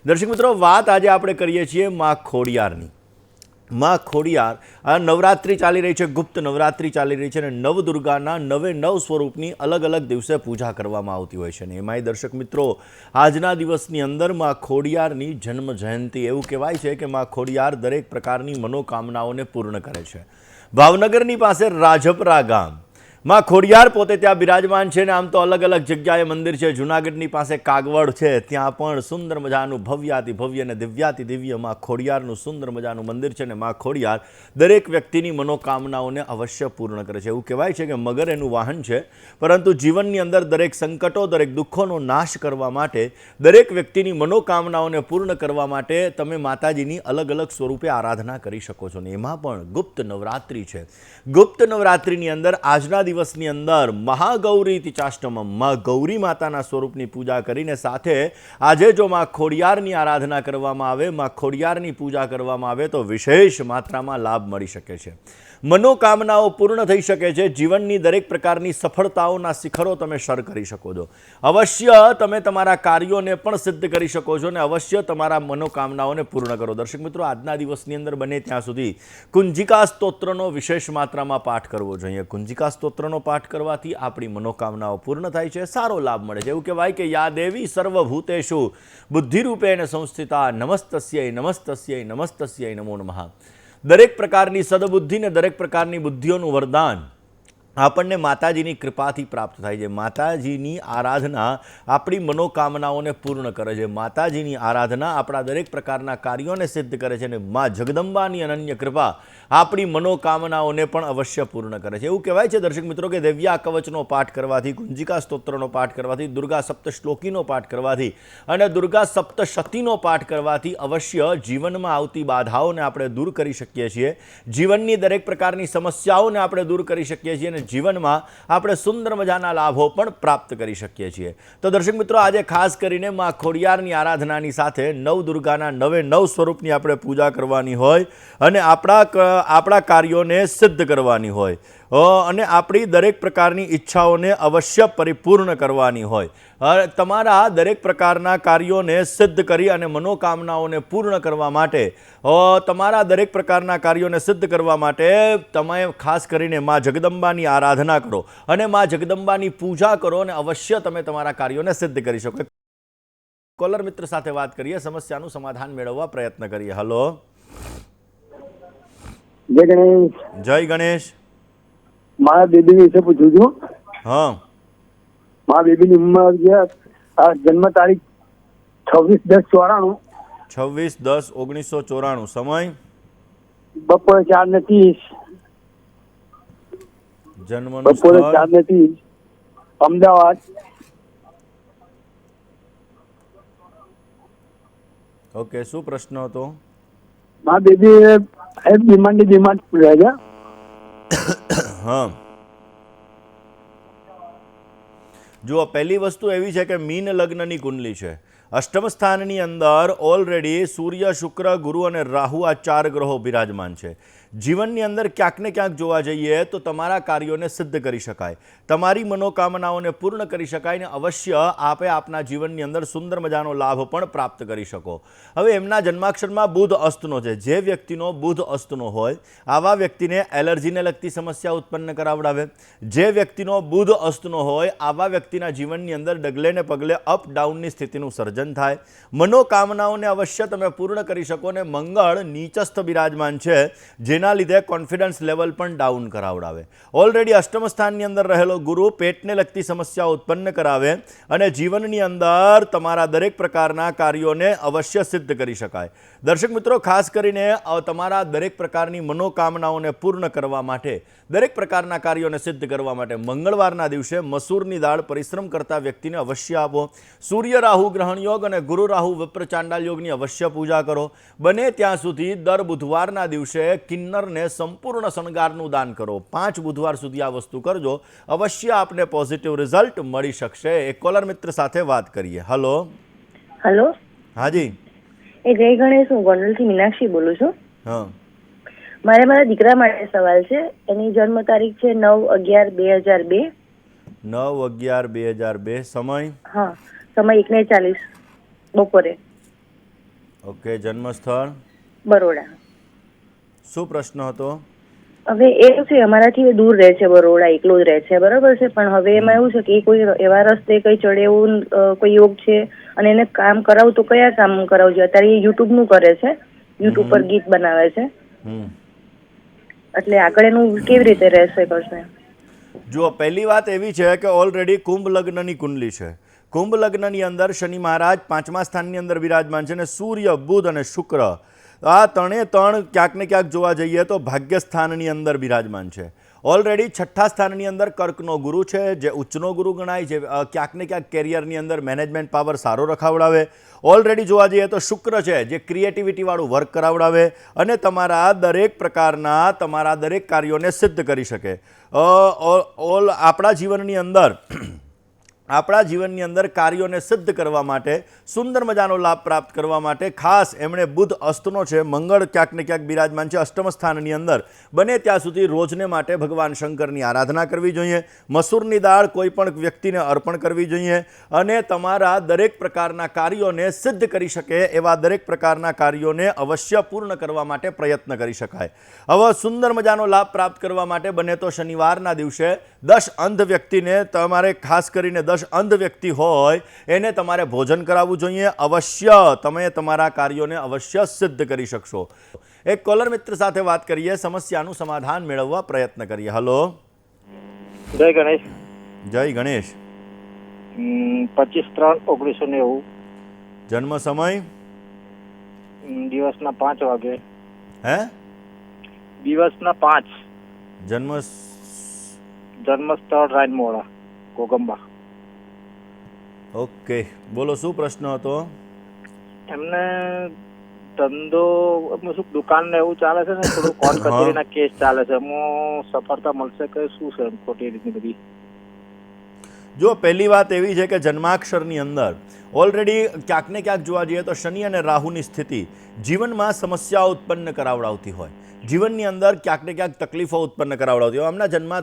દર્શક મિત્રો, વાત આજે આપણે કરીએ છીએ માં ખોડિયારની. માં ખોડિયાર આ નવરાત્રિ ચાલી રહી છે, ગુપ્ત નવરાત્રિ ચાલી રહી છે અને નવદુર્ગાના 9 સ્વરૂપની અલગ અલગ દિવસે પૂજા કરવામાં આવતી હોય છે. અને એમાંય દર્શક મિત્રો, આજના દિવસની અંદર માં ખોડિયારની જન્મ જયંતિ. એવું કહેવાય છે કે માં ખોડિયાર દરેક પ્રકારની મનોકામનાઓને પૂર્ણ કરે છે. ભાવનગરની પાસે રાજપરા ગામ માં ખોડિયાર પોતે ત્યાં બિરાજમાન છે. ને આમ તો અલગ અલગ જગ્યાએ મંદિર છે. જૂનાગઢની પાસે કાગવડ છે, ત્યાં પણ સુંદર મજાનું ભવ્યાતિ ભવ્ય અને દિવ્યાતિ દિવ્ય માં ખોડિયારનું સુંદર મજાનું મંદિર છે. ને માં ખોડિયાર દરેક વ્યક્તિની મનોકામનાઓને અવશ્ય પૂર્ણ કરે છે. એવું કહેવાય છે કે મગર એનું વાહન છે, પરંતુ જીવનની અંદર દરેક સંકટો, દરેક દુઃખોનો નાશ કરવા માટે, દરેક વ્યક્તિની મનોકામનાઓને પૂર્ણ કરવા માટે તમે માતાજીની અલગ અલગ સ્વરૂપે આરાધના કરી શકો છો. ને એમાં પણ ગુપ્ત નવરાત્રિ છે. ગુપ્ત નવરાત્રિની અંદર આજના દિવસની અંદર મહાગૌરી તિચાષ્ટમમ, માં ગૌરી માતાના સ્વરૂપની પૂજા કરીને સાથે આજે જો માં ખોડિયારની આરાધના કરવામાં આવે, માં ખોડિયારની પૂજા કરવામાં આવે તો વિશેષ માત્રામાં લાભ મળી શકે છે. મનોકામનાઓ પૂર્ણ થઈ શકે છે. જીવનની દરેક પ્રકારની સફળતાઓના શિખરો તમે સર કરી શકો છો. અવશ્ય તમે તમારા કાર્યોને પણ સિદ્ધ કરી શકો છો અને અવશ્ય તમારા મનોકામનાઓને પૂર્ણ કરો. દર્શક મિત્રો, આજના દિવસની અંદર બને ત્યાં સુધી કુંજિકા સ્તોત્રનો વિશેષ માત્રામાં પાઠ કરવો જોઈએ. કુંજિકા સ્તોત્રનો પાઠ કરવાથી આપણી મનોકામનાઓ પૂર્ણ થાય છે, સારો લાભ મળે છે. એવું કહેવાય કે યા દેવી સર્વભૂતેષુ બુદ્ધિરૂપેણ સંસ્થિતા નમસ્તસ્यै નમસ્તસ્यै નમસ્તસ્यै નમો નમઃ. દરેક પ્રકારની સદબુદ્ધિ ને દરેક પ્રકારની બુદ્ધિઓનું વરદાન આપણને માતાજીની કૃપાથી પ્રાપ્ત થાય છે. માતાજીની આરાધના આપણી મનોકામનાઓને પૂર્ણ કરે છે. માતાજીની આરાધના આપણા દરેક પ્રકારના કાર્યોને સિદ્ધ કરે છે. અને મા જગદંબાની અનન્ય કૃપા આપણી મનોકામનાઓને પણ અવશ્ય પૂર્ણ કરે છે. એવું કહેવાય છે દર્શક મિત્રો કે દિવ્યા કવચનો પાઠ કરવાથી, કુંજિકા સ્તોત્રનો પાઠ કરવાથી, દુર્ગા સપ્તશ્લોકીનો પાઠ કરવાથી અને દુર્ગા સપ્તશતીનો પાઠ કરવાથી અવશ્ય જીવનમાં આવતી બાધાઓને આપણે દૂર કરી શકીએ છીએ. જીવનની દરેક પ્રકારની સમસ્યાઓને આપણે દૂર કરી શકીએ છીએ અને જીવનમાં આપણે સુંદર મજાના લાભો પણ પ્રાપ્ત કરી શકીએ છીએ. તો દર્શક મિત્રો, આજે ખાસ કરીને માં ખોડિયારની આરાધનાની સાથે નવદુર્ગાના 9 સ્વરૂપની આપણે પૂજા કરવાની હોય અને આપણા કાર્યોને સિદ્ધ કરવાની હોય અને આપણી દરેક પ્રકારની ઈચ્છાઓને અવશ્ય પરિપૂર્ણ કરવાની હોય. તમારા દરેક પ્રકારના કાર્યોને સિદ્ધ કરી અને મનોકામનાઓને પૂર્ણ કરવા માટે, તમારા દરેક પ્રકારના કાર્યોને સિદ્ધ કરવા માટે તમે ખાસ કરીને મા જગદંબાની આરાધના કરો અને મા જગદંબાની પૂજા કરો અને અવશ્ય તમે તમારા કાર્યોને સિદ્ધ કરી શકો. કોલર મિત્ર સાથે વાત કરીએ, સમસ્યાનું સમાધાન મેળવવા પ્રયત્ન કરીએ. હલો, જય ગણેશ. જય ગણેશ. મારા બેબી વિશે પૂછું છું. હા, મારા બેબીની ઉંમર જન્મ તારીખ 26/10/94. 26/10/1994. સમય બપોરે 4:30. જન્મનું બપોરે સ્થળ 4:30 અમદાવાદ. ઓકે, શું પ્રશ્ન હતો? મારા બેબી ડિમાન્ડ રહે છે. હા, જુઓ, પહેલી વસ્તુ એવી છે કે મીન લગ્નની કુંડલી છે. અષ્ટમ સ્થાનની અંદર ઓલરેડી સૂર્ય, શુક્ર, ગુરુ અને રાહુ આ 4 ગ્રહો બિરાજમાન છે. જીવનની અંદર ક્યાંક ને ક્યાંક જોવા જઈએ તો તમારા કાર્યોને સિદ્ધ કરી શકાય, તમારી મનોકામનાઓને પૂર્ણ કરી શકાય ને અવશ્ય આપે આપના જીવનની અંદર સુંદર મજાનો લાભ પણ પ્રાપ્ત કરી શકો. હવે એમના જન્માક્ષરમાં બુધ અસ્તનો છે. જે વ્યક્તિનો બુધ અસ્તનો હોય આવા વ્યક્તિને એલર્જીને લગતી સમસ્યા ઉત્પન્ન કરાવડાવે. જે વ્યક્તિનો બુધ અસ્તનો હોય આવા વ્યક્તિના જીવનની અંદર ડગલે ને પગલે અપ ડાઉનની સ્થિતિનું સર્જન થાય. મનોકામનાઓને અવશ્ય તમે પૂર્ણ કરી શકો. ને મંગળ નીચસ્થ બિરાજમાન છે, જેના લીધે કોન્ફિડન્સ લેવલ પણ ડાઉન કરાવડાવે. ઓલરેડી અષ્ટમ સ્થાનની અંદર રહેલો ગુરુ પેટને લગતી સમસ્યા ઉત્પન્ન કરાવે અને જીવનની અંદર તમારા દરેક પ્રકારના કાર્યોને અવશ્ય સિદ્ધ કરી શકાય. દર્શક મિત્રો, ખાસ કરીને તમારા દરેક પ્રકારની મનોકામનાઓને પૂર્ણ કરવા માટે, દરેક પ્રકારના કાર્યોને સિદ્ધ કરવા માટે મંગળવારના દિવસે મસૂરની દાળ પરિશ્રમ કરતા વ્યક્તિને અવશ્ય આપો. સૂર્ય રાહુ ગ્રહણ યોગ અને ગુરુ રાહુ વિપ્ર ચાંડાલ યોગની અવશ્ય પૂજા કરો. બને ત્યાં સુધી દર બુધવારના દિવસે કિન્નરને સંપૂર્ણ શણગારનું દાન કરો. 5 બુધવાર સુધી આ વસ્તુ કરજો, અવશ્ય આપને પોઝિટિવ રિઝલ્ટ મળી શકશે. એક કોલર મિત્ર સાથે વાત કરીએ. હલો. હલો. હાજી. જય ગણેશ. હું ગોંડલથી મીનાક્ષી બોલું છું. હા, મારા દીકરા માટે સવાલ છે. એની જન્મ તારીખ છે 9/11/2002. 9/11/2002. સમય? હા, સમય 1:40 બપોરે. ઓકે, જન્મસ્થળ. બરોડા. શું પ્રશ્ન હતો? હવે એવું છે, અમારાથી એ દૂર રહે છે, બરોડા એકલો જ રહે છે, બરોબર છે, પણ હવે એમાં એવું છે કે એ કોઈ એવા રસ્તે કઈ ચડે એવું કોઈ યોગ છે, અને એને કામ કરાવું તો કયા કામ કરાવવું જોઈએ? અત્યારે એ યુટ્યુબ નું કરે છે, યુટ્યુબ પર ગીત બનાવે છે, હમ એટલે આગળ એનું કેવી રીતે રહેશે કરશે? જુઓ, પહેલી વાત એવી છે કે ઓલરેડી કુંભ લગ્નની કુંડલી છે. કુંભ લગ્નની અંદર શનિ મહારાજ 5મા સ્થાનની અંદર બિરાજમાન છે, અને સૂર્ય, બુધ અને શુક્ર આ ત્રણે ત્રણ ક્યાંક ને ક્યાંક જોવા જઈએ તો ભાગ્ય સ્થાનની અંદર બિરાજમાન છે. ઓલરેડી 6ઠ્ઠા સ્થાનની અંદર કર્કનો ગુરુ છે, જે ઉચ્ચનો ગુરુ ગણાય છે, ક્યાંક ને ક્યાંક કેરિયરની અંદર મેનેજમેન્ટ પાવર સારો રખાવડાવે. ઓલરેડી જોવા જઈએ તો શુક્ર છે, જે ક્રિએટિવિટીવાળું વર્ક કરાવડાવે અને તમારા દરેક કાર્યોને સિદ્ધ કરી શકે. આપણા જીવનની અંદર કાર્યોને સિદ્ધ કરવા માટે, સુંદર મજાનો લાભ પ્રાપ્ત કરવા માટે ખાસ એમણે બુધ અસ્તનો છે, મંગળ ક્યાંક ને ક્યાંક બિરાજમાન છે અષ્ટમ સ્થાનની અંદર. બને ત્યાં સુધી રોજને માટે ભગવાન શંકરની આરાધના કરવી જોઈએ. મસૂરની દાળ કોઈ પણ વ્યક્તિને અર્પણ કરવી જોઈએ, અને તમારા દરેક પ્રકારના કાર્યોને સિદ્ધ કરી શકે એવા દરેક પ્રકારના કાર્યોને અવશ્ય પૂર્ણ કરવા માટે પ્રયત્ન કરી શકાય. હવે સુંદર મજાનો લાભ પ્રાપ્ત કરવા માટે બને તો શનિવારના દિવસે 10 અંધ વ્યક્તિને, તમારે ખાસ કરીને 10 અંધ વ્યક્તિ હોય એને તમારે ભોજન કરાવવું જોઈએ. અવશ્ય તમે તમારા કાર્યોને અવશ્ય સિદ્ધ કરી શકશો. એક કોલર મિત્ર સાથે વાત કરીએ, સમસ્યાનું સમાધાન મેળવવા પ્રયત્ન કરીએ. હલો, જય ગણેશ. જય ગણેશ. 25/3/1990. જન્મ સમય? દિવસના 5 વાગે. હે? દિવસના 5. જન્મસ્થળ રાયનમોડા, કોગંબા. ઓકે, બોલો શું પ્રશ્ન હતો? એમને ધંધો, શું દુકાન ને એવું ચાલે છે ને, થોડું કોર્ટ કચેરીના કેસ ચાલે છે, એમાં સફળતા મળશે કે શું છે ખોટી રીતની બધી? જો, પહેલી વાત એવી છે કે જન્માક્ષરની અંદર ઓલરેડી ક્યાંક ને ક્યાંક જોવા જઈએ તો શનિ અને રાહુની સ્થિતિ જીવનમાં સમસ્યાઓ ઉત્પન્ન કરાવડાવતી હોય, જીવનની અંદર ક્યાંક ને ક્યાંક તકલીફો ઉત્પન્ન કરાવડાવતી હોય.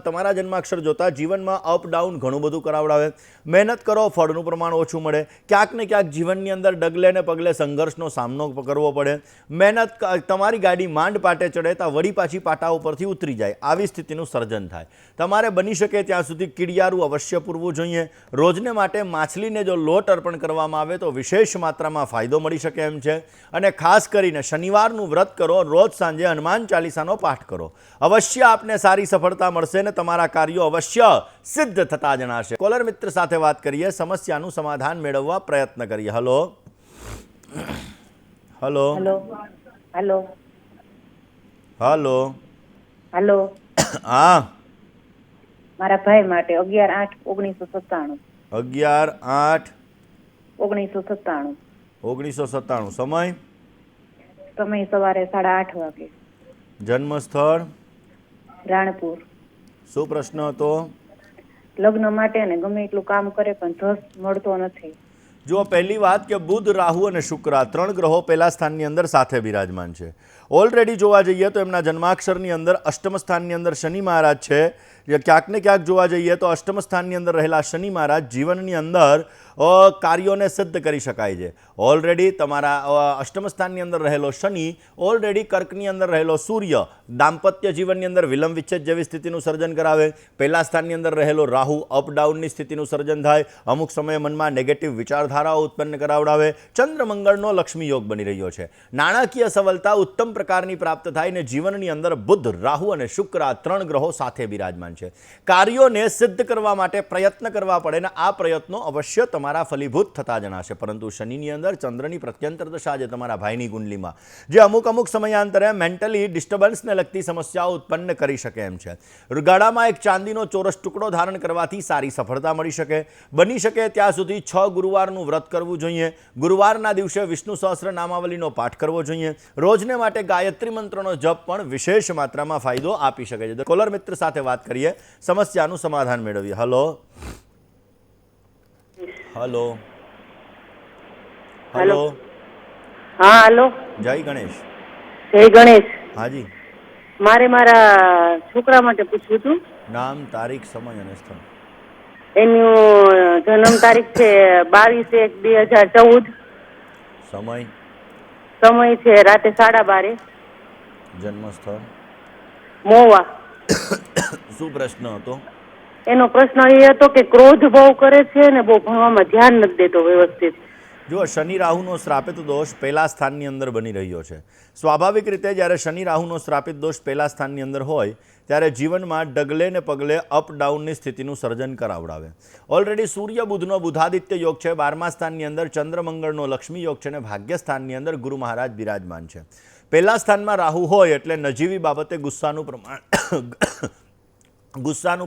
તમારા જન્માક્ષર જોતા જીવનમાં અપ ડાઉન ઘણું બધું કરાવડાવે. મહેનત કરો, ફળનું પ્રમાણ ઓછું મળે. ક્યાંક ને ક્યાંક જીવનની અંદર ડગલે ને પગલે સંઘર્ષનો સામનો કરવો પડે. મહેનત, તમારી ગાડી માંડ પાટે ચડે તો વળી પાછી પાટા ઉપરથી ઉતરી જાય, આવી સ્થિતિનું સર્જન થાય. તમારે બની શકે ત્યાં સુધી કીડિયારું અવશ્ય પૂરવું જોઈએ. રોજને માટે માછલીને જો લોટ અર્પણ કરવામાં આવે તો વિશેષ માત્રામાં ફાયદો મળી શકે એમ છે. અને ખાસ કરીને શનિવારનું વ્રત કરો, રોજ સાંજે હનુમાન ચાલીસાનો પાઠ કરો. અવશ્ય આપને સારી સફળતા મળશે ને તમારા કાર્યો અવશ્ય સિદ્ધ થતા જણાશે. કોલર મિત્ર સાથે વાત કરીએ, સમસ્યાનું સમાધાન મેળવવા પ્રયત્ન કરીએ. Hello, hello, hello, hello, hello. Hello. હા, મારા ભાઈ માટે 11/8/1997. 11/8/1997. 1997. સમય? સમય સવારે 8:30 વાગે. જન્મ સ્થળ? રાણપુર. શું પ્રશ્ન હતો? લગ્ન માટે ને ગમે એટલું કામ કરે પણ ધસ મળતો નથી. જો, પહેલી વાત કે બુધ, રાહુ અને શુક્ર 3 ગ્રહો પહેલા સ્થાનની અંદર સાથે બિરાજમાન છે. ઓલરેડી જોવા જઈએ તો એમના જન્માક્ષરની અંદર અષ્ટમ સ્થાનની અંદર શનિ મહારાજ છે. ક્યાંક ને ક્યાંક જોવા જઈએ તો અષ્ટમ સ્થાનની અંદર રહેલા શનિ મહારાજ જીવનની અંદર કાર્યોને સિદ્ધ કરી શકાય છે. ઓલરેડી તમારા અષ્ટમ સ્થાનની અંદર રહેલો શનિ, ઓલરેડી કર્કની અંદર રહેલો સૂર્ય દાંપત્ય જીવનની અંદર વિલંબ વિચ્છેદ જેવી સ્થિતિનું સર્જન કરાવે. પહેલા સ્થાનની અંદર રહેલો રાહુ અપડાઉનની સ્થિતિનું સર્જન થાય. અમુક સમયે મનમાં નેગેટિવ વિચારધારાઓ ઉત્પન્ન કરાવડાવે. ચંદ્ર મંગળનો લક્ષ્મી યોગ બની રહ્યો છે. નાણાકીય સફળતા ઉત્તમ પ્રકારની પ્રાપ્ત થાય ને જીવનની અંદર બુધ, રાહુ અને શુક્ર 3 ગ્રહો સાથે બિરાજમાન છે. કાર્યોને સિદ્ધ કરવા માટે પ્રયત્ન કરવા પડે ને આ પ્રયત્નો અવશ્ય તમારા ફલીભૂત થતા જણાશે. પરંતુ શનિની અંદર ચંદ્રની પ્રત્યંતર દશા છે તમારા ભાઈની કુંડલીમાં, જે અમુક સમયાંતરે મેન્ટલી ડિસ્ટર્બન્સને લગતી સમસ્યાઓ ઉત્પન્ન કરી શકે એમ છે. ગાળામાં એક ચાંદીનો ચોરસ ટુકડો ધારણ કરવાથી સારી સફળતા મળી શકે. બની શકે ત્યાં સુધી 6 ગુરુવારનું વ્રત કરવું જોઈએ. ગુરુવારના દિવસે વિષ્ણુ સહસ્ત્ર નામાવલીનો પાઠ કરવો જોઈએ. રોજને માટે ગાયત્રી મંત્રનો જપ પણ વિશેષ માત્રામાં ફાયદો આપી શકે છે. કોલર મિત્ર સાથે વાત કરીએ, સમસ્યાનું સમાધાન મેળવીએ. Hello, hello, hello. હા, હલો. જય ગણેશ. જય ગણેશ. હાજી. મારે મારા છોકરા માટે પૂછવું હતું. નામ, તારીખ, સમય અને સ્થળ. એનું જન્મ તારીખ છે 22/1/2014. સમય? સમય છે રાતે 12:30, જન્મસ્થળ મોવા. શું પ્રશ્ન હતો? એનો પ્રશ્ન એ હતો કે ક્રોધ બહુ કરે છે ને બહુ ભણવામાં ધ્યાન નથી દેતો વ્યવસ્થિત. જો શનિ રાહુનો શ્રાપિત દોષ પહેલા સ્થાનની અંદર બની રહ્યો છે. સ્વાભાવિક રીતે જ્યારે શનિ રાહુનો શ્રાપિત દોષ પહેલા સ્થાનની અંદર હોય ત્યારે જીવનમાં ડગલે ને પગલે અપ ડાઉનની સ્થિતિનું સર્જન કરાવડાવે. ઓલરેડી સૂર્ય બુધનો બુધાદિત્ય યોગ છે, 12મા સ્થાનની અંદર ચંદ્ર મંગળનો લક્ષ્મી યોગ છે અને ભાગ્ય સ્થાનની અંદર ગુરુ મહારાજ બિરાજમાન છે. પહેલા સ્થાનમાં રાહુ હોય એટલે નજીવી બાબતે ગુસ્સાનું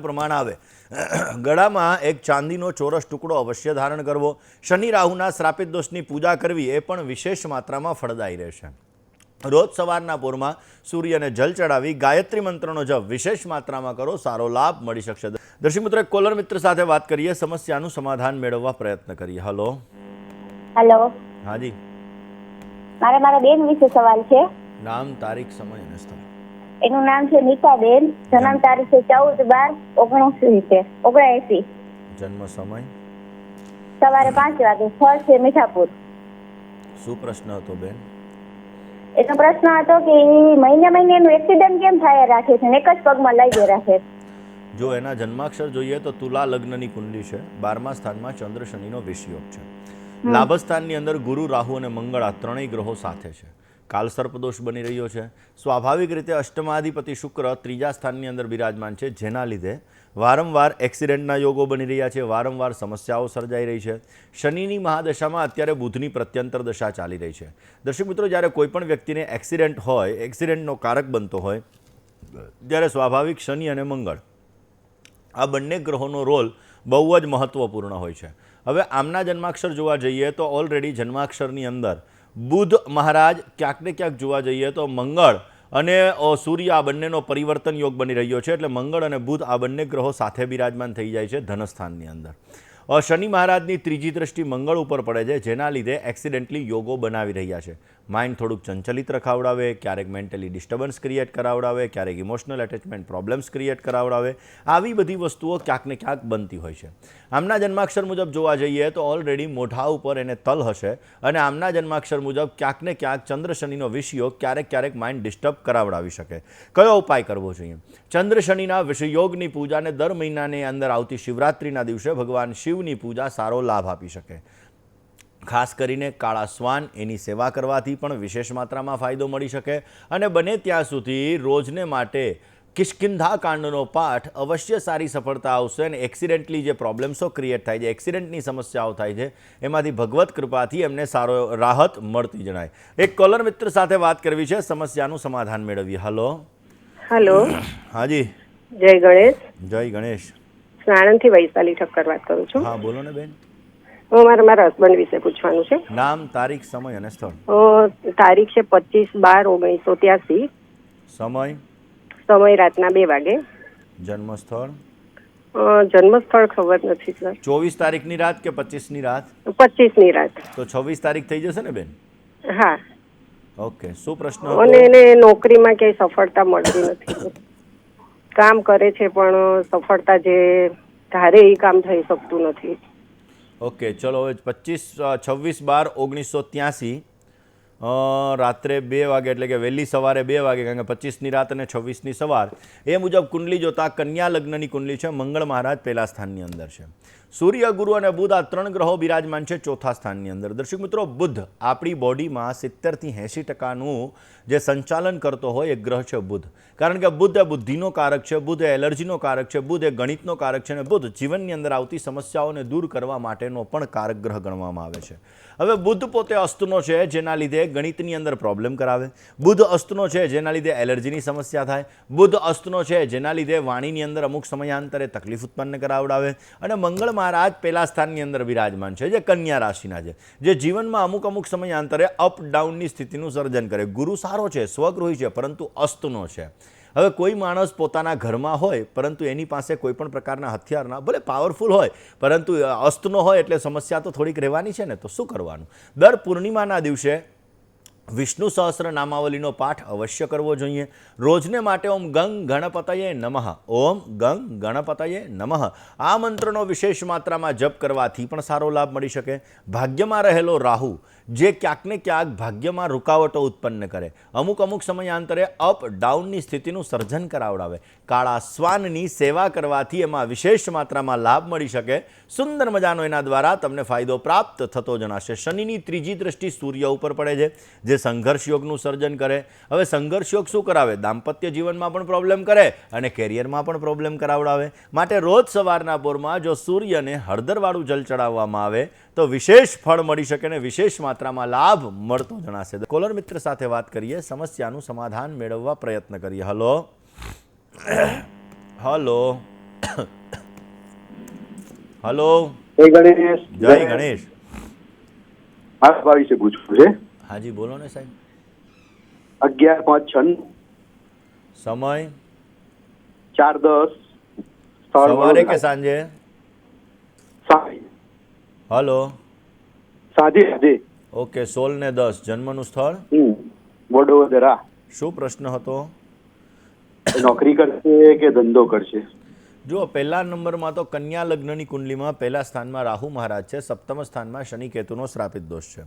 પ્રમાણ આવે. ગળામાં એક ચાંદીનો ચોરસ ટુકડો અવશ્ય ધારણ કરવો. શનિ રાહુના શ્રાપિત દોષની પૂજા કરવી એ પણ વિશેષ માત્રામાં ફળદાયી રહેશે. રોજ સવારના પોરમાં સૂર્યને જલ ચડાવી ગાયત્રી મંત્રનો જપ વિશેષ માત્રામાં કરો, સારો લાભ મળી શકશે. દર્શક મિત્રો, એક કોલર મિત્ર સાથે વાત કરીએ, સમસ્યાનું સમાધાન મેળવવા પ્રયત્ન કરીએ. હલો. હેલો. હાજી. મારા બેન વિશે સવાલ છે. નામ, તારીખ, સમય અને સ્થળ. એનું નામ છે નીતાબેન. જન્મ તારીખ છે 14/12/79. જન્મ સમય સવારે 5 વાગે. સ્થળ છે મીઠાપુર. શું પ્રશ્ન હતો બેન? એનો પ્રશ્ન હતો કે મહિને એનું એક્સિડન્ટ કેમ થાય રાખે છે ને એક જ પગમાં લઈ રાખે. જો એના જન્માક્ષર જોઈએ તો તુલા લગ્નની કુંડલી છે, 12મા સ્થાનમાં ચંદ્ર શનિનો વિષયોગ છે. લાભ સ્થાનની અંદર ગુરુ, રાહુ અને મંગળ આ ત્રણેય ગ્રહો સાથે છે. કાલ સર્પદોષ બની રહ્યો છે. સ્વાભાવિક રીતે અષ્ટમાધિપતિ શુક્ર 3જા સ્થાનની અંદર બિરાજમાન છે, જેના લીધે વારંવાર એક્સિડન્ટના યોગો બની રહ્યા છે, વારંવાર સમસ્યાઓ સર્જાઈ રહી છે. શનિની મહાદશામાં અત્યારે બુધની પ્રત્યંતર દશા ચાલી રહી છે. દર્શક મિત્રો, જ્યારે કોઈ પણ વ્યક્તિને એક્સિડન્ટ હોય, એક્સિડન્ટનો કારક બનતો હોય, ત્યારે સ્વાભાવિક શનિ અને મંગળ આ બંને ગ્રહોનો રોલ બહુ જ મહત્વપૂર્ણ હોય છે. હવે આમના જન્માક્ષર જોવા જઈએ તો ઓલરેડી જન્માક્ષરની અંદર બુધ મહારાજ ક્યાંક ને ક્યાંક જોવા જઈએ તો મંગળ અને સૂર્ય આ બંનેનો પરિવર્તન યોગ બની રહ્યો છે, એટલે મંગળ અને બુધ આ બંને ગ્રહો સાથે બિરાજમાન થઈ જાય છે ધનસ્થાનની અંદર. શનિ મહારાજની ત્રીજી દ્રષ્ટિ મંગળ ઉપર પડે છે, જેના લીધે એક્સિડેન્ટલી યોગો બનાવી રહ્યા છે. માઇન્ડ થોડુંક ચંચલિત રખાવડાવે, ક્યારેક મેન્ટલી ડિસ્ટર્બન્સ ક્રિએટ કરાવડાવે, ક્યારેક ઇમોશનલ એટેચમેન્ટ પ્રોબ્લેમ્સ ક્રિએટ કરાવડાવે. આવી બધી વસ્તુઓ ક્યાંક ને ક્યાંક બનતી હોય છે. આમના જન્માક્ષર મુજબ જોવા જઈએ તો ઓલરેડી મોઢા ઉપર એને તલ હશે અને આમના જન્માક્ષર મુજબ ક્યાંક ને ક્યાંક ચંદ્ર શનિનો વિષયોગ ક્યારેક માઇન્ડ ડિસ્ટર્બ કરાવડાવી શકે. કયો ઉપાય કરવો જોઈએ? ચંદ્ર શનિના વિષયોગની પૂજાને દર મહિનાની અંદર આવતી શિવરાત્રિના દિવસે ભગવાન શિવની પૂજા સારો લાભ આપી શકે. ખાસ કરીને કાળા શ્વાન એની સેવા કરવાથી પણ વિશેષ માત્રામાં ફાયદો મળી શકે. અને બને ત્યાં સુધી રોજને માટે કિષ્કિંધા કાંડનો પાઠ અવશ્ય સારી સફળતા આવશે અને એક્સિડેન્ટલી જે પ્રોબ્લેમ્સો ક્રિએટ થાય છે, એક્સિડન્ટની સમસ્યાઓ થાય છે, એમાંથી ભગવત કૃપાથી એમને સારો રાહત મળતી જણાય. એક કોલર મિત્ર સાથે વાત કરવી છે, સમસ્યાનું સમાધાન મેળવીએ. હલો. હેલો. હાજી. જય ગણેશ. જય ગણેશ. આણંદથી વૈશાલી ઠક્કર વાત કરું છું. હા, બોલો ને બેન. હું મારા હસબન્ડ વિશે પૂછવાનું છે. નામ, તારીખ, સમય અને સ્થળ. તારીખ છે 25/12/1983. સમય રાતના 2 વાગે. જન્મ સ્થળ જન્મ સ્થળ ખબર નથી સર. 24 તારીખની રાત કે 25ની રાત? 25ની રાત. તો 26 તારીખ થઈ જશે ને બેન? હા. ઓકે. શું પ્રશ્ન અને એને નોકરીમાં ક્યાંય સફળતા મળતી નથી. કામ કરે છે પણ સફળતા જે ધારે એ કામ થઈ શકતું નથી. ઓકે, ચલો હવે 26/12/1983 રાત્રે 2 વાગે, એટલે કે વહેલી સવારે 2 વાગે, કારણ કે 25ની રાત અને 26ની સવાર એ મુજબ કુંડલી જોતા કન્યા લગ્નની કુંડલી છે. મંગળ મહારાજ પહેલા સ્થાનની અંદર છે. સૂર્ય, ગુરુ અને બુધ આ 3 ગ્રહો બિરાજમાન છે ચોથા સ્થાનની અંદર. દર્શક મિત્રો, બુધ આપણી બોડીમાં 70 થી 80% જે સંચાલન કરતો હોય એ ગ્રહ છે બુધ. કારણ કે બુધ એ બુદ્ધિનો કારક છે, બુધ એ એલર્જીનો કારક છે, બુધ એ ગણિતનો કારક છે અને બુધ જીવનની અંદર આવતી સમસ્યાઓને દૂર કરવા માટેનો પણ કારક ગ્રહ ગણવામાં આવે છે. હવે બુધ પોતે અસ્તનો છે, જેના લીધે ગણિતની અંદર પ્રોબ્લેમ કરાવે. બુધ અસ્તનો છે, જેના લીધે એલર્જીની સમસ્યા થાય. બુધ અસ્તનો છે, જેના લીધે વાણીની અંદર અમુક સમયાંતરે તકલીફ ઉત્પન્ન કરાવડાવે. અને મંગળ મહારાજ પહેલા સ્થાનની અંદર બિરાજમાન છે, જે કન્યા રાશિના છે, જે જીવનમાં અમુક સમયાંતરે અપ ડાઉનની સ્થિતિનું સર્જન કરે. ગુરુ સારો છે, સ્વગૃહી છે, પરંતુ અસ્તનો છે. હવે કોઈ માણસ પોતાના ઘરમાં હોય પરંતુ એની પાસે કોઈ પણ પ્રકારના હથિયારના, ભલે પાવરફુલ હોય પરંતુ અસ્તનો હોય એટલે સમસ્યા તો થોડીક રહેવાની છે ને. તો શું કરવાનું? દર પૂર્ણિમાના દિવસે વિષ્ણુ સહસ્ર નામાવલીનો પાઠ અવશ્ય કરવો જોઈએ. રોજને માટે ઓમ ગંગ ગણપતયે નમઃ, ઓમ ગંગ ગણપતયે નમઃ આ મંત્રનો વિશેષ માત્રામાં જપ કરવાથી પણ સારો લાભ મળી શકે. ભાગ્યમાં રહેલો રાહુ જે ક્યાંક ને ક્યાંક ભાગ્યમાં રૂકાવટો ઉત્પન્ન કરે, અમુક સમયાંતરે અપ ડાઉનની સ્થિતિનું સર્જન કરાવડાવે, કાળા શ્વાનની સેવા કરવાથી એમાં વિશેષ માત્રામાં લાભ મળી શકે. સુંદર મજાનો એના દ્વારા તમને ફાયદો પ્રાપ્ત થતો જણાશે. શનિની ત્રીજી દ્રષ્ટિ સૂર્ય ઉપર પડે છે, જે સંઘર્ષ યોગનું સર્જન કરે. હવે સંઘર્ષ યોગ શું કરાવે? દાંપત્ય જીવનમાં પણ પ્રોબ્લેમ કરે અને કેરિયરમાં પણ પ્રોબ્લેમ કરાવડાવે. માટે રોજ સવારના પોરમાં જો સૂર્યને હળદરવાળું જલ ચડાવવામાં આવે તો વિશેષ ફળ મળી શકે અને વિશેષ માત્રામાં લાભ મળતો જણાશે. કોલર મિત્ર સાથે વાત કરીએ, સમસ્યાનું સમાધાન મેળવવા પ્રયત્ન કરીએ. Hello hello hello. જય ગણેશ. જય ગણેશ. આ વિશે પૂછવું છે. હાજી બોલો ને સાહેબ. 11:05:06 સમય 4:10 સવારે કે સાંજે? હલો. સાંજે. ઓકે. 16 ને 10 જન્મનું સ્થળ? વડોદરા. શું પ્રશ્ન હતો? નોકરી કરશે કે ધંધો કરશે? જુઓ, પહેલા નંબરમાં તો કન્યા લગ્નની કુંડલીમાં પહેલા સ્થાનમાં રાહુ મહારાજ છે, સપ્તમ સ્થાનમાં શનિ કેતુનો શ્રાપિત દોષ છે.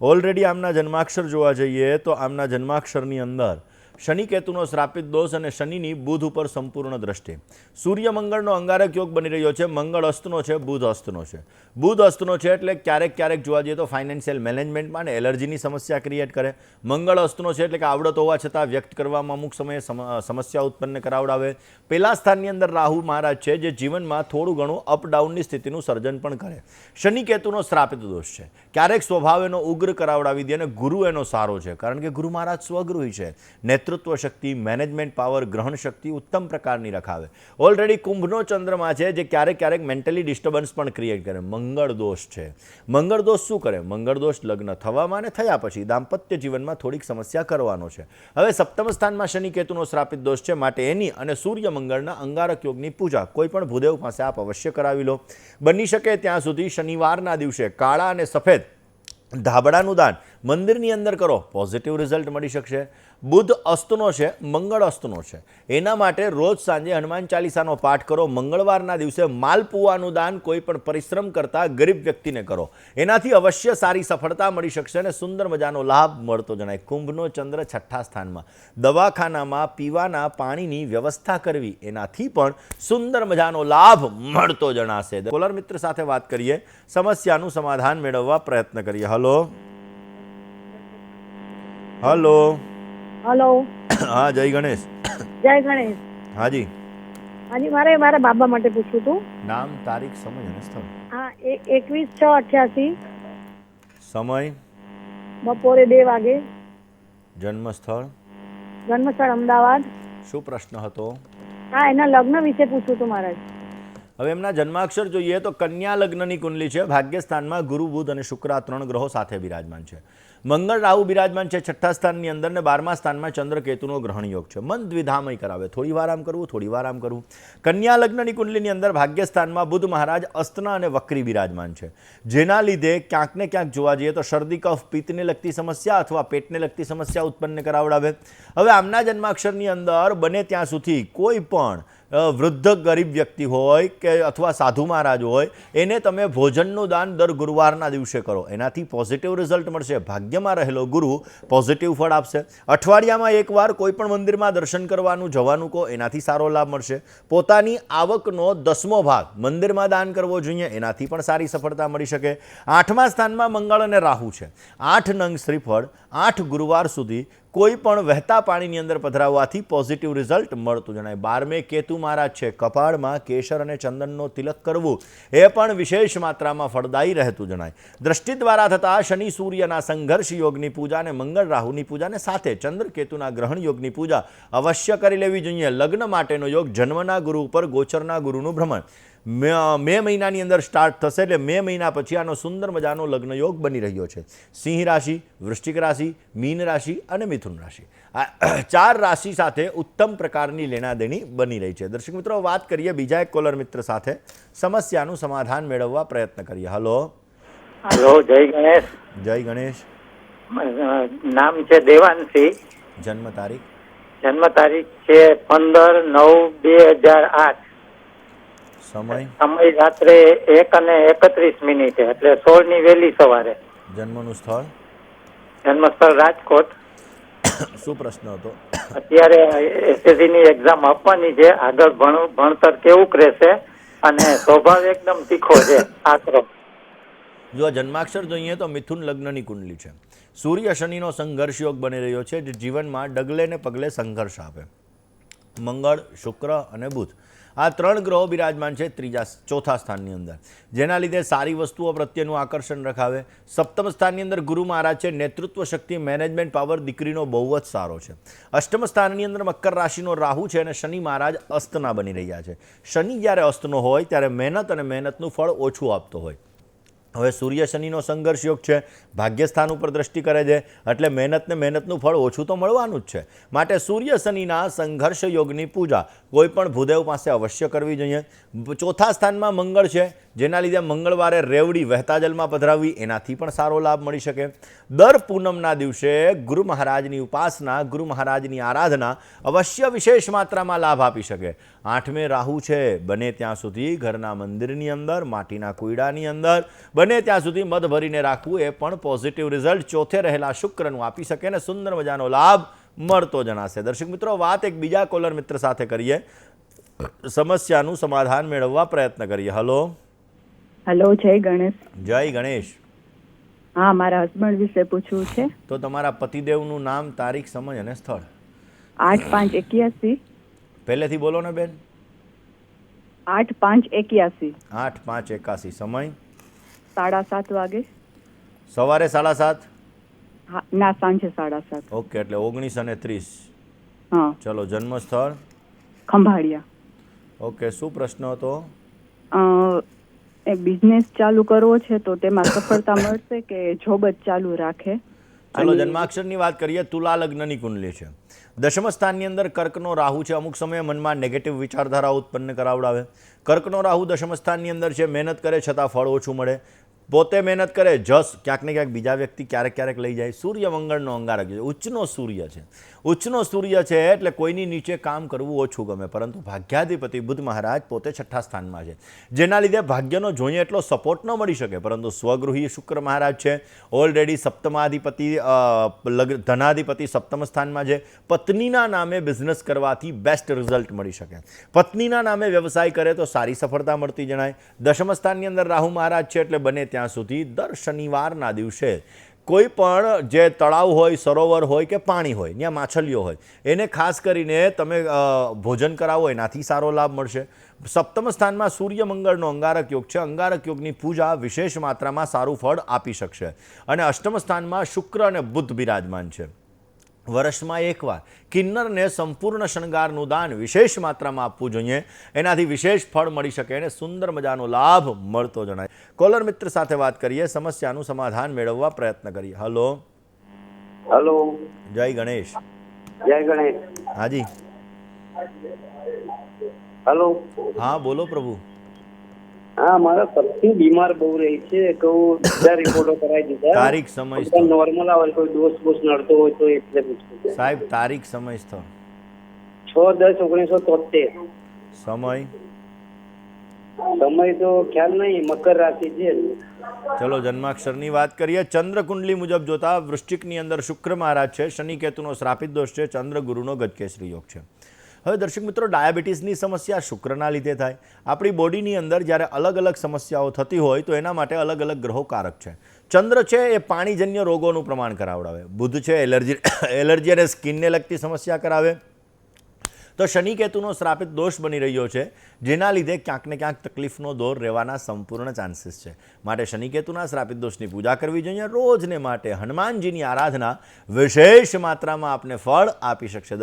ઓલરેડી આમના જન્માક્ષર જોવા જઈએ તો આમના જન્માક્ષરની અંદર શનિ કેતુનો શ્રાપિત દોષ અને શનિની બુધ ઉપર સંપૂર્ણ દ્રષ્ટિ. સૂર્ય મંગળનો અંગારક યોગ બની રહ્યો છે. મંગળ અસ્તનો છે, બુધ અસ્તનો છે. બુધ અસ્તનો છે એટલે ક્યારેક જોવા જઈએ તો ફાઇનાન્શિયલ મેનેજમેન્ટમાં અને એલર્જીની સમસ્યા ક્રિએટ કરે. મંગળ અસ્તનો છે એટલે કે આવડત હોવા છતાં વ્યક્ત કરવામાં અમુક સમયે સમસ્યા ઉત્પન્ન કરાવડાવે. પહેલા સ્થાનની અંદર રાહુ મહારાજ છે, જે જીવનમાં થોડું ઘણું અપડાઉનની સ્થિતિનું સર્જન પણ કરે. શનિ કેતુનો શ્રાપિત દોષ છે. ક્યારેક સ્વભાવ એનો ઉગ્ર કરાવડાવી દે અને ગુરુ એનો સારો છે, કારણ કે ગુરુ મહારાજ સ્વગૃહી છે. નેતૃત્વ શક્તિ, મેનેજમેન્ટ પાવર, ગ્રહણ શક્તિ ઉત્તમ પ્રકારની રખાવે. ઓલરેડી કુંભનો ચંદ્રમાં છે, જે ક્યારેક મેન્ટલી ડિસ્ટર્બન્સ પણ ક્રિએટ કરે. મંગળ દોષ છે. મંગળ દોષ શું કરે? મંગળ દોષ લગ્ન થવામાં અને થયા પછી દાંપત્ય જીવનમાં થોડીક સમસ્યા કરવાનો છે. હવે સપ્તમ સ્થાનમાં શનિ કેતુનો શ્રાપિત દોષ છે, માટે એની અને સૂર્ય મંગળના અંગારક યોગની પૂજા કોઈ પણ ભૂદેવ પાસે આપ અવશ્ય કરાવી લો. બની શકે ત્યાં સુધી શનિવારના દિવસે કાળા અને સફેદ ધાબળાનું દાન મંદિરની અંદર કરો, પોઝિટિવ રિઝલ્ટ મળી શકશે. બુધ અસ્તનો છે, મંગળ અસ્તનો છે, એના માટે રોજ સાંજે હનુમાન ચાલીસાનો પાઠ કરો. મંગળવારના દિવસે માલપુવાનું દાન કોઈ પણ પરિશ્રમ કરતા ગરીબ વ્યક્તિને કરો. એનાથી અવશ્ય સારી સફળતા મળી શકશે અને સુંદર મજાનો લાભ મળતો જણાય. કુંભનો ચંદ્ર છઠ્ઠા સ્થાનમાં, દવાખાનામાં પીવાના પાણીની વ્યવસ્થા કરવી, એનાથી પણ સુંદર મજાનો લાભ મળતો જણાશે. કોલર મિત્ર સાથે વાત કરીએ, સમસ્યાનું સમાધાન મેળવવા પ્રયત્ન કરીએ. Hello hello. હલો. હા, જય ગણેશ. જય ગણેશ. હાજી. હાજી, મારે મારા બાબા માટે પૂછવું હતું. નામ, તારીખ, સમય અને સ્થળ. હા, 21/6/88. સમય બપોરે 2 વાગે. જન્મ સ્થળ? જન્મસ્થળ અમદાવાદ. શું પ્રશ્ન હતો? હા, એના લગ્ન વિશે પૂછવું હતું મહારાજ. હવે એમના જન્માક્ષર જોઈએ તો કન્યા લગ્નની કુંડલી છે. ભાગ્યસ્થાનમાં ગુરુ, બુધ અને શુક્ર આ 3 ગ્રહો સાથે બિરાજમાન છે. મંગળ રાહુ બિરાજમાન છે છઠ્ઠા સ્થાનની અંદર ને 12મા સ્થાનમાં ચંદ્ર કેતુનો ગ્રહણ યોગ છે. મન દ્વિધામય કરાવે, થોડી વાર આમ કરવું, થોડી વાર આમ કરવું. કન્યા લગ્નની કુંડલીની અંદર ભાગ્યસ્થાનમાં બુધ મહારાજ અસ્તના અને વક્રી બિરાજમાન છે, જેના લીધે ક્યાંક ને ક્યાંક જોવા જઈએ તો શરદી, કફ, પિત્તને લગતી સમસ્યા અથવા પેટને લગતી સમસ્યા ઉત્પન્ન કરાવડાવે. હવે આમના જન્માક્ષરની અંદર બને ત્યાં સુધી કોઈ પણ વૃદ્ધ ગરીબ વ્યક્તિ હોય કે અથવા સાધુ મહારાજ હોય, એને તમે ભોજનનું દાન દર ગુરુવારના દિવસે કરો. એનાથી પોઝિટિવ રિઝલ્ટ મળશે. ભાગ્યમાં રહેલો ગુરુ પોઝિટિવ ફળ આપશે. અઠવાડિયામાં એકવાર કોઈ પણ મંદિરમાં દર્શન કરવાનું જવાનું કહો, એનાથી સારો લાભ મળશે. પોતાની આવકનો 10મો ભાગ મંદિરમાં દાન કરવો જોઈએ, એનાથી પણ સારી સફળતા મળી શકે. 8મા સ્થાનમાં મંગળ અને રાહુ છે. 8 નંગ શ્રીફળ 8 ગુરુવાર સુધી કોઈ પણ વહેતા પાણીની અંદર પધરાવવાથી પોઝિટિવ રિઝલ્ટ મળતું જણાય. 12મે કેતુ મહારાજ છે. કપાળમાં કેસર અને ચંદનનો તિલક કરવું એ પણ વિશેષ માત્રામાં ફળદાયી રહેતું જણાય. દ્રષ્ટિ દ્વારા થતા શનિ સૂર્યના સંઘર્ષ યોગની પૂજા અને મંગળ રાહુની પૂજાને સાથે ચંદ્ર કેતુના ગ્રહણ યોગની પૂજા અવશ્ય કરી લેવી જોઈએ. લગ્ન માટેનો યોગ જન્મના ગુરુ ઉપર ગોચરના ગુરુનું ભ્રમણ મે મહિનાની અંદર સ્ટાર્ટ થશે, એટલે મે મહિના પછી આનો સુંદર મજાનો લગ્ન યોગ બની રહ્યો છે. સિંહ રાશિ, વૃશ્ચિક રાશિ, મીન રાશિ અને મિથુન રાશિ, આ 4 રાશિ સાથે ઉત્તમ પ્રકારની લેણાદેણી બની રહી છે. દર્શક મિત્રો, વાત કરીએ બીજા એક કોલર મિત્ર સાથે, સમસ્યાનું સમાધાન મેળવવા પ્રયત્ન કરીએ. Hello hello. જય ગણેશ. જય ગણેશ. નામ છે દેવાંશી. જન્મ તારીખ? જન્મ તારીખ છે 15/9/2008. સમય? સમય રાત્રે 1:31 એટલે 16 ની વહેલી સવારે. જન્મનું સ્થળ? જન્મસ્થળ રાજકોટ. શું પ્રશ્ન હતો? અત્યારે એસએસસી ની એક્ઝામ આપવાની છે. આગળ ભણતર કેવું રહેશે અને સ્વભાવ એકદમ તીખો છે, આકરો. જો જન્માક્ષર જોઈએ તો મિથુન લગ્નની કુંડલી છે. સૂર્ય શનિનો સંઘર્ષ યોગ બની રહ્યો છે, જે જીવનમાં ડગલે ને પગલે સંઘર્ષ આપે. મંગળ, શુક્ર અને બુધ આ 3 ગ્રહો બિરાજમાન છે ચોથા સ્થાનની અંદર, જેના લીધે સારી વસ્તુઓ પ્રત્યેનું આકર્ષણ રખાવે. સપ્તમ સ્થાનની અંદર ગુરુ મહારાજ છે. નેતૃત્વ શક્તિ, મેનેજમેન્ટ પાવર દીકરીનો બહુ જ સારો છે. અષ્ટમ સ્થાનની અંદર મકર રાશિનો રાહુ છે અને શનિ મહારાજ અસ્તના બની રહ્યા છે. શનિ જ્યારે અસ્તનો હોય ત્યારે મહેનત અને મહેનતનું ફળ ઓછું આપતો હોય. હવે સૂર્ય શનિનો સંઘર્ષ યોગ છે, ભાગ્યસ્થાન ઉપર દ્રષ્ટિ કરે છે, એટલે મહેનતનું ફળ ઓછું તો મળવાનું જ છે. માટે સૂર્ય શનિના સંઘર્ષ યોગની પૂજા કોઈ પણ ભૂદેવ પાસે અવશ્ય કરવી જોઈએ. ચોથા સ્થાનમાં મંગળ છે, જેના લીધે મંગળવારે રેવડી વહેતા જલમાં પધરાવવી, એનાથી પણ સારો લાભ મળી શકે. દર પૂનમના દિવસે ગુરુ મહારાજની ઉપાસના, ગુરુ મહારાજની આરાધના અવશ્ય વિશેષ માત્રામાં લાભ આપી શકે. 8મે રાહુ છે, બને ત્યાં સુધી ઘરના મંદિરની અંદર, માટીના કુયડાની અંદર બને ત્યાં સુધી મધ ભરીને રાખવું, એ પણ પોઝિટિવ રિઝલ્ટ ચોથે રહેલા શુક્રનું આપી શકે અને સુંદર મજાનો લાભ મળતો જણાશે. દર્શક મિત્રો, વાત એક બીજા કોલર મિત્ર સાથે કરીએ, સમસ્યાનું સમાધાન મેળવવા પ્રયત્ન કરીએ. હલો. હેલો, જય ગણેશ. જય ગણેશ. હા, મારા હસબન્ડ વિશે પૂછવું છે. તો તમારા પતિદેવનું નામ, તારીખ, સમય અને સ્થળ? 8/5/81. પહેલેથી બોલો ને બેન. 8/5/81. 8/5/81. સમય? 7:30 વાગે. સવારે 7:30? હા, ના, સાંજે 7:30. ઓકે, એટલે 19:30. હા. ચલો, જન્મ સ્થળ? ખંભાળિયા. ઓકે, શું પ્રશ્ન હતો? એક બિઝનેસ ચાલુ કરવો છે, તો તેમાં સફળતા મળશે કે જોબ જ ચાલુ રાખે? ચલો, જન્માક્ષરની વાત કરીએ. તુલા લગ્નની કુંડલી છે. દશમ સ્થાનની અંદર કર્કનો રાહુ છે. અમુક સમયે મનમાં નેગેટિવ વિચારધારા ઉત્પન્ન કરાવડાવે. કર્કનો રાહુ દશમ સ્થાનની અંદર છે. મહેનત કરે છતાં ફળ ઓછું મળે. પોતે મહેનત કરે, જસ ક્યાંક ને ક્યાંક બીજા વ્યક્તિ ક્યારેક લઈ જાય. સૂર્ય મંગળનો અંગારક છે. ઉચ્ચનો સૂર્ય છે. ઉચ્ચનો સૂર્ય છે એટલે કોઈની નીચે કામ કરવું ઓછું ગમે. પરંતુ ભાગ્યાધિપતિ બુધ મહારાજ પોતે 6ઠ્ઠા સ્થાનમાં છે, જેના લીધે ભાગ્યનો જોઈએ એટલો સપોર્ટ ન મળી શકે. પરંતુ સ્વગૃહી શુક્ર મહારાજ છે, ઓલરેડી સપ્તમાધિપતિ, ધનાધિપતિ સપ્તમ સ્થાનમાં છે. પત્નીના નામે બિઝનેસ કરવાથી બેસ્ટ રિઝલ્ટ મળી શકે. પત્નીના નામે વ્યવસાય કરે તો સારી સફળતા મળતી જણાય. દશમ સ્થાનની અંદર રાહુ મહારાજ છે, એટલે બને ત્યાં સુધી દર શનિવારના દિવસે કોઈ પણ જે તળાવ હોય, સરોવર હોય કે પાણી હોય, ત્યાં માછલીઓ હોય, એને ખાસ કરીને તમે ભોજન કરાવો, એનાથી સારો લાભ મળશે. સપ્તમ સ્થાનમાં સૂર્ય મંગળનો અંગારક યોગ છે. અંગારક યોગની પૂજા વિશેષ માત્રામાં સારું ફળ આપી શકશે. અને અષ્ટમ સ્થાનમાં શુક્ર અને બુધ બિરાજમાન છે. વર્ષમાં એકવાર કિન્નરને સંપૂર્ણ શણગારનું દાન વિશેષ માત્રામાં આપવું જોઈએ. એનાથી વિશેષ ફળ મળી શકે અને સુંદર મજાનો લાભ મળતો જણાય. કોલર મિત્ર સાથે વાત કરીએ, સમસ્યાનું સમાધાન મેળવવા પ્રયત્ન કરીએ. હલો. હલો. જય ગણેશ. જય ગણેશ. હાજી. હલો. હા, બોલો પ્રભુ. હા, મારા પત્ની બીમાર બહુ રહી છે, કહું બધા રિપોર્ટો કરાવી દીધા. તારીખ, સમય, નોર્મલ આવે, કોઈ ડોસ નડતો હોય તો એટલે પૂછું. સાહેબ, તારીખ, સમય, સ્થળ? 6/10/1973. સમય? સમય તો ખ્યાલ નહીં, મકર રાશિ છે. ચલો, જન્માક્ષરની વાત કરીએ. ચંદ્ર કુંડલી મુજબ જોતા વૃશ્ચિકની અંદર શુક્ર મહારાજ છે. શનિ કેતુનો શ્રાપિત દોષ છે. ચંદ્ર ગુરુનો ગજકેસરી યોગ છે. હવે દર્શક મિત્રો, ડાયાબિટીસની સમસ્યા શુક્રના લીધે થાય. આપણી બોડીની અંદર જ્યારે અલગ અલગ સમસ્યાઓ થતી હોય તો એના માટે અલગ અલગ ગ્રહો કારક છે. ચંદ્ર છે એ પાણીજન્ય રોગોનું પ્રમાણ કરાવડાવે. બુધ છે એલર્જી અને સ્કિનને લગતી સમસ્યા કરાવે. તો શનિ કેતુનો શ્રાપિત દોષ બની રહ્યો છે, જેના લીધે ક્યાંક ને ક્યાંક તકલીફનો દોર રહેવાના સંપૂર્ણ ચાન્સીસ છે. માટે શનિ કેતુના શ્રાપિત દોષની પૂજા કરવી જોઈએ. રોજને માટે હનુમાનજીની આરાધના વિશેષ માત્રામાં આપને ફળ આપી શકશે.